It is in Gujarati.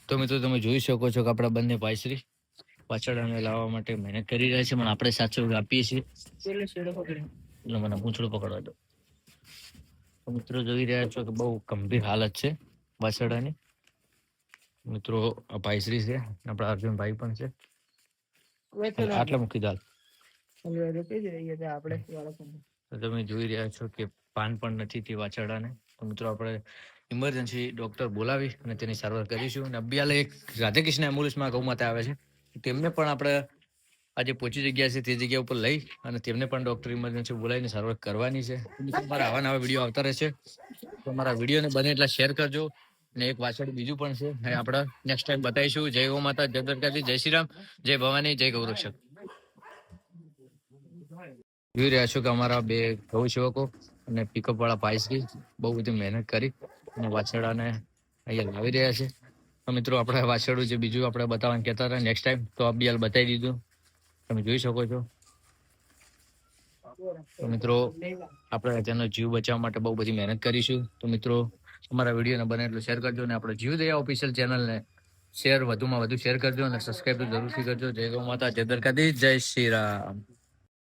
તો મિત્રો તમે જોઈ શકો છો કે આપણા બંને ભાઈશ્રી વાછરડાને લાવવા માટે મહેનત કરી રહ્યા છે, પણ આપણે સાચો આપીએ છીએ. એટલે મને પૂંછડું પકડવા દો. તો મિત્રો જોઈ રહ્યા છો કે બહુ ગંભીર હાલત છે વાછરડાની. મિત્રો આ ભાઈશ્રી છે, આપણા અર્જુનભાઈ પણ છે. આટલા મૂકી દાલ. તમે જોઈ રહ્યા છો કે પાન પણ નથી તે વાછરડાને. તો મિત્રો આપણે ઇમરજન્સી ડોક્ટર બોલાવી અને તેની સારવાર કરીશું. અને અબિયાલે એક રાધાકૃષ્ણ એમ્બ્યુલન્સમાં ગૌમાતા આવે છે, તેમને પણ આપણે આજે પહોંચી જગ્યા છે તે જગ્યા ઉપર લઈ અને તેમને પણ ડોક્ટર ઇમરજન્સી બોલાવીને સારવાર કરવાની છે. તમારા આવા નવા વિડીયો આવતા રહેશે, તો અમારા વિડીયોને બને એટલા શેર કરજો. અને એક વાછરડું બીજું પણ છે, એ આપણે નેક્સ્ટ ટાઈમ બતાવીશું. જય ગૌ માતા, જય દ્વારકાધીશ, જય શ્રી રામ, જય ભવાની, જય ગૌરક્ષક. જોઈ રહ્યા છો કે અમારા બે ગૌ સેવકો અને પિકઅપ વાળા ભાઈશ્રી બહુ બધી મહેનત કરી અને વાછરડાને અહીંયા લાવી રહ્યા છે. તો મિત્રો આપણે વાછરડું જે બીજું આપણે બતાવવાનું કહેતા હતા નેક્સ્ટ ટાઈમ, તો અબિયાલ બતાવી દીધું, તમે જોઈ શકો છો. તો મિત્રો આપણે તેનો જીવ બચાવવા માટે બહુ બધી મહેનત કરીશું. તો મિત્રો અમારા વિડીયોને બને એટલું શેર કરજો અને આપણે જીવદયા ઓફિશિયલ ચેનલને વધુમાં વધુ શેર કરજો અને સબસ્ક્રાઈબ જરૂરથી કરજો. જય ગૌ માતા, જય દ્વારકાધીશ, જય શ્રી રામ.